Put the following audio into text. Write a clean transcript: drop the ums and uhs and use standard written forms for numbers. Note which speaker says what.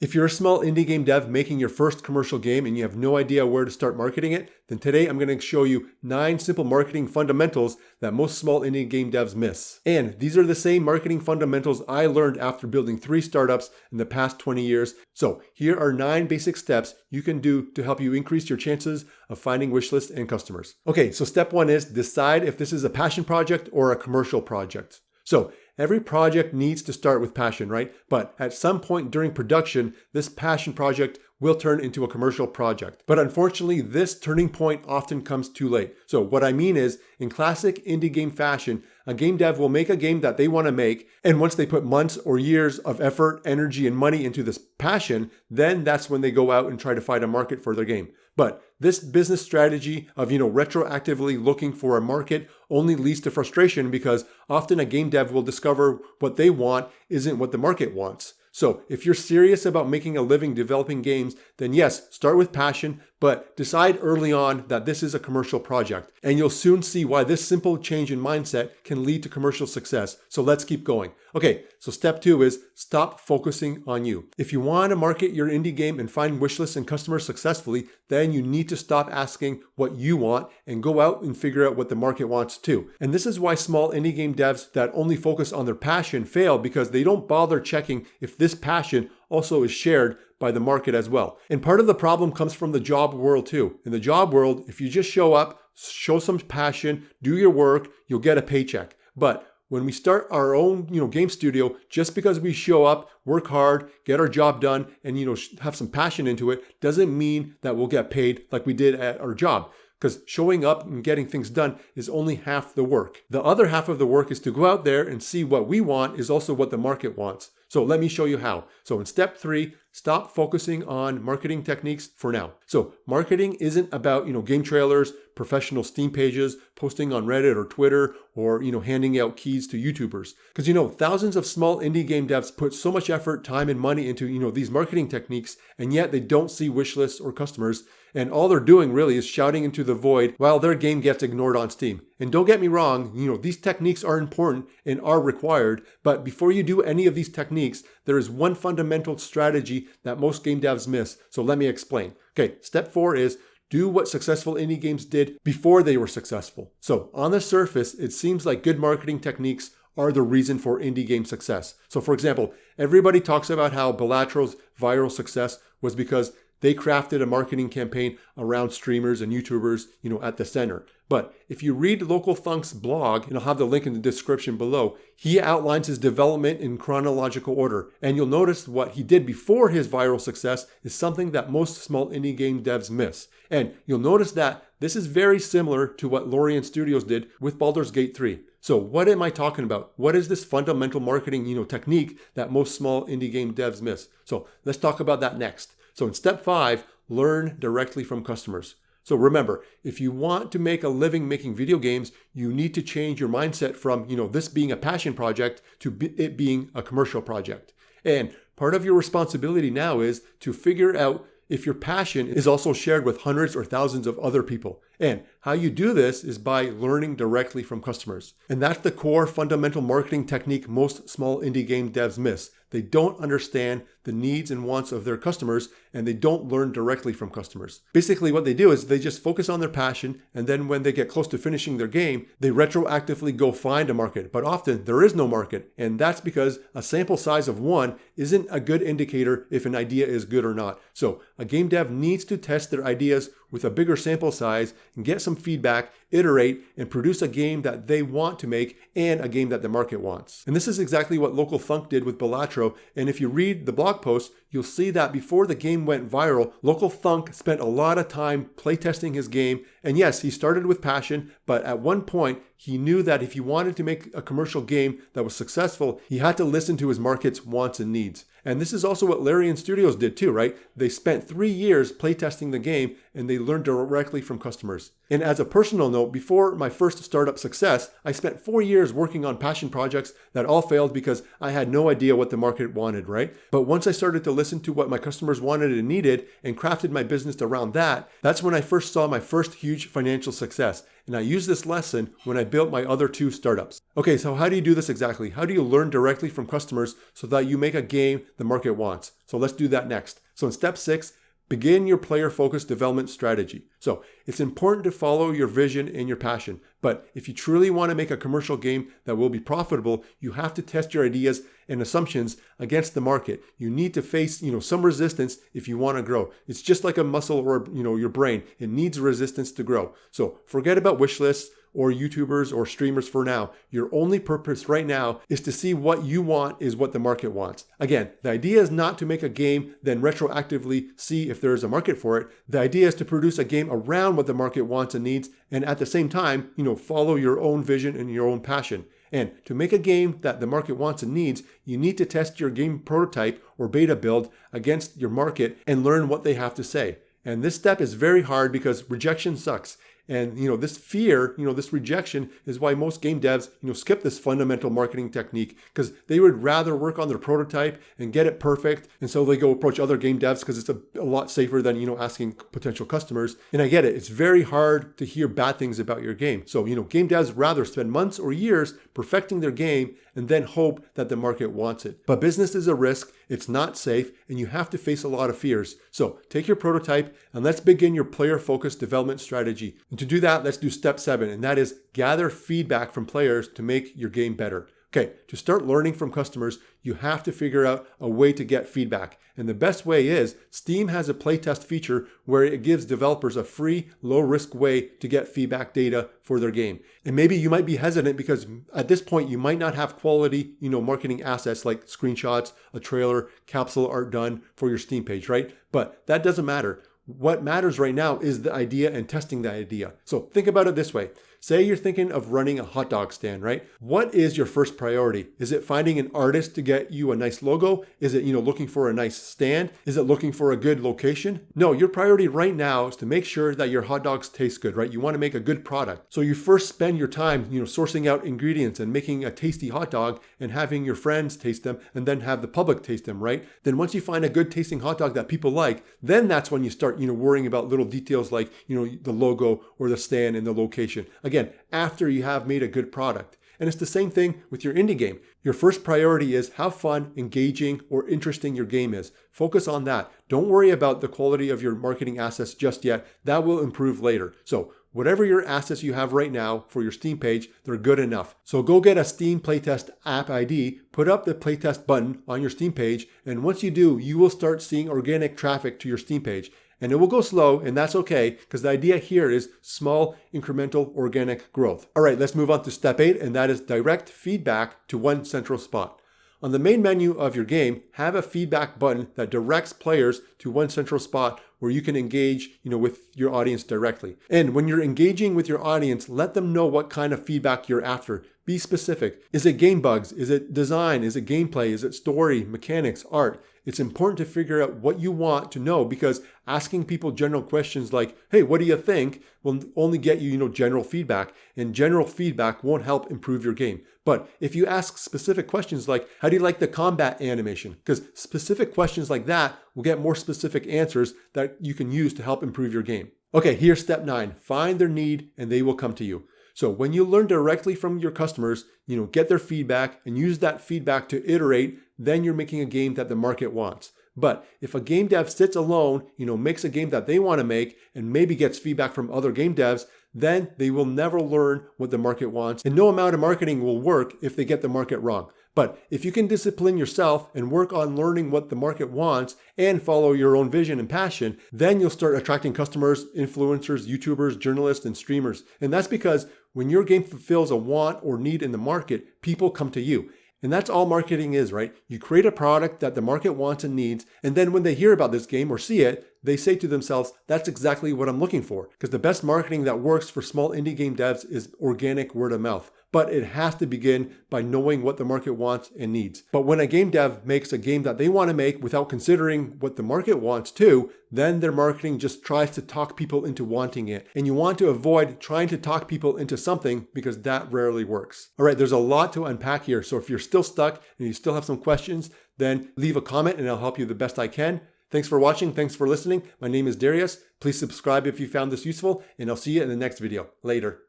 Speaker 1: If you're a small indie game dev making your first commercial game and you have no idea where to start marketing it, then today I'm going to show you 9 simple marketing fundamentals that most small indie game devs miss. And these are the same marketing fundamentals I learned after building 3 startups in the past 20 years. So here are 9 basic steps you can do to help you increase your chances of finding wishlists and customers. Okay, so step 1 is decide if this is a passion project or a commercial project. So every project needs to start with passion, right? But at some point during production, this passion project will turn into a commercial project. But unfortunately, this turning point often comes too late. So what I mean is, in classic indie game fashion, a game dev will make a game that they want to make, and once they put months or years of effort, energy, and money into this passion, then that's when they go out and try to find a market for their game. But this business strategy of, retroactively looking for a market only leads to frustration because often a game dev will discover what they want isn't what the market wants. So if you're serious about making a living developing games, then yes, start with passion, but decide early on that this is a commercial project. And you'll soon see why this simple change in mindset can lead to commercial success. So let's keep going. Okay, so step 2 is stop focusing on you. If you want to market your indie game and find wishlists and customers successfully, then you need to stop asking what you want and go out and figure out what the market wants too. And this is why small indie game devs that only focus on their passion fail, because they don't bother checking if this passion also is shared by the market as well. And part of the problem comes from the job world too. In the job world, if you just show up, show some passion, do your work, you'll get a paycheck. But when we start our own, game studio, just because we show up, work hard, get our job done, and, have some passion into it, doesn't mean that we'll get paid like we did at our job. Because showing up and getting things done is only half the work. The other half of the work is to go out there and see what we want is also what the market wants. So let me show you how. So in step 3, stop focusing on marketing techniques for now. So marketing isn't about, game trailers, professional Steam pages, posting on Reddit or Twitter, or, handing out keys to YouTubers. Because, thousands of small indie game devs put so much effort, time, and money into, these marketing techniques, and yet they don't see wish lists or customers. And all they're doing really is shouting into the void while their game gets ignored on Steam. And don't get me wrong, these techniques are important and are required, but before you do any of these techniques, there is one fundamental strategy that most game devs miss. So let me explain. Okay, step 4 is do what successful indie games did before they were successful. So on the surface, it seems like good marketing techniques are the reason for indie game success. So for example, everybody talks about how Bellatro's viral success was because they crafted a marketing campaign around streamers and YouTubers, at the center. But if you read Local Thunk's blog, and I'll have the link in the description below, he outlines his development in chronological order. And you'll notice what he did before his viral success is something that most small indie game devs miss. And you'll notice that this is very similar to what Larian Studios did with Baldur's Gate 3. So what am I talking about? What is this fundamental marketing, technique that most small indie game devs miss? So let's talk about that next. So in step 5, learn directly from customers. So remember, if you want to make a living making video games, you need to change your mindset from, this being a passion project to it being a commercial project. And part of your responsibility now is to figure out if your passion is also shared with hundreds or thousands of other people. And how you do this is by learning directly from customers. And that's the core fundamental marketing technique most small indie game devs miss. They don't understand the needs and wants of their customers, and they don't learn directly from customers. Basically, what they do is they just focus on their passion, and then when they get close to finishing their game, they retroactively go find a market. But often there is no market, and that's because a sample size of 1 isn't a good indicator if an idea is good or not. So a game dev needs to test their ideas with a bigger sample size and get some feedback, iterate, and produce a game that they want to make and a game that the market wants. And this is exactly what Local Thunk did with Bellatro. And if you read the blog post, you'll see that before the game went viral, Local Thunk spent a lot of time playtesting his game. And yes, he started with passion, but at one point, he knew that if he wanted to make a commercial game that was successful, he had to listen to his market's wants and needs. And this is also what Larian Studios did too, right? They spent 3 years playtesting the game and they learned directly from customers. And as a personal note, before my first startup success, I spent 4 years working on passion projects that all failed because I had no idea what the market wanted, right? But once I started to listen to what my customers wanted and needed and crafted my business around that, that's when I first saw my first huge huge financial success. And I used this lesson when I built my other 2 startups. Okay, so how do you do this exactly? How do you learn directly from customers so that you make a game the market wants? So let's do that next. So in step 6, begin your player-focused development strategy. So it's important to follow your vision and your passion. But if you truly want to make a commercial game that will be profitable, you have to test your ideas and assumptions against the market. You need to face, some resistance if you want to grow. It's just like a muscle or, your brain. It needs resistance to grow. So forget about wish lists or YouTubers or streamers for now. Your only purpose right now is to see what you want is what the market wants. Again, the idea is not to make a game, then retroactively see if there is a market for it. The idea is to produce a game around what the market wants and needs, and at the same time, follow your own vision and your own passion. And to make a game that the market wants and needs, you need to test your game prototype or beta build against your market and learn what they have to say. And this step is very hard because rejection sucks. And this fear, this rejection is why most game devs, skip this fundamental marketing technique because they would rather work on their prototype and get it perfect. And so they go approach other game devs because it's a lot safer than, asking potential customers. And I get it. It's very hard to hear bad things about your game. So, game devs rather spend months or years perfecting their game and then hope that the market wants it. But business is a risk. It's not safe, and you have to face a lot of fears. So take your prototype and let's begin your player-focused development strategy. And to do that, let's do step 7, and that is gather feedback from players to make your game better. Okay, to start learning from customers, you have to figure out a way to get feedback. And the best way is Steam has a playtest feature where it gives developers a free, low-risk way to get feedback data for their game. And maybe you might be hesitant because at this point you might not have quality, marketing assets like screenshots, a trailer, capsule art done for your Steam page, right? But that doesn't matter. What matters right now is the idea and testing the idea. So think about it this way. Say you're thinking of running a hot dog stand, right? What is your first priority? Is it finding an artist to get you a nice logo? Is it, looking for a nice stand? Is it looking for a good location? No, your priority right now is to make sure that your hot dogs taste good, right? You want to make a good product. So you first spend your time, sourcing out ingredients and making a tasty hot dog and having your friends taste them and then have the public taste them, right? Then once you find a good tasting hot dog that people like, then that's when you start, worrying about little details like, the logo or the stand and the location. Again, after you have made a good product. And it's the same thing with your indie game. Your first priority is how fun, engaging, or interesting your game is. Focus on that. Don't worry about the quality of your marketing assets just yet. That will improve later. So whatever your assets you have right now for your Steam page, they're good enough. So go get a Steam Playtest app ID, put up the Playtest button on your Steam page, and once you do, you will start seeing organic traffic to your Steam page. And it will go slow, and that's okay, because the idea here is small, incremental, organic growth. All right, let's move on to step 8, and that is direct feedback to one central spot. On the main menu of your game, have a feedback button that directs players to one central spot where you can engage, with your audience directly. And when you're engaging with your audience, let them know what kind of feedback you're after. Be specific. Is it game bugs? Is it design? Is it gameplay? Is it story, mechanics, art? It's important to figure out what you want to know because asking people general questions like, hey, what do you think? Will only get you, general feedback, and general feedback won't help improve your game. But if you ask specific questions like, how do you like the combat animation? Because specific questions like that will get more specific answers that you can use to help improve your game. Okay, here's step 9. Find their need and they will come to you. So when you learn directly from your customers, get their feedback and use that feedback to iterate, then you're making a game that the market wants. But if a game dev sits alone, makes a game that they want to make and maybe gets feedback from other game devs, then they will never learn what the market wants. And no amount of marketing will work if they get the market wrong. But if you can discipline yourself and work on learning what the market wants and follow your own vision and passion, then you'll start attracting customers, influencers, YouTubers, journalists, and streamers. And that's because when your game fulfills a want or need in the market, people come to you. And that's all marketing is, right? You create a product that the market wants and needs, and then when they hear about this game or see it, they say to themselves, that's exactly what I'm looking for. Because the best marketing that works for small indie game devs is organic word of mouth. But it has to begin by knowing what the market wants and needs. But when a game dev makes a game that they want to make without considering what the market wants too, then their marketing just tries to talk people into wanting it. And you want to avoid trying to talk people into something because that rarely works. All right, there's a lot to unpack here. So if you're still stuck and you still have some questions, then leave a comment and I'll help you the best I can. Thanks for watching. Thanks for listening. My name is Dariusz. Please subscribe if you found this useful, and I'll see you in the next video. Later.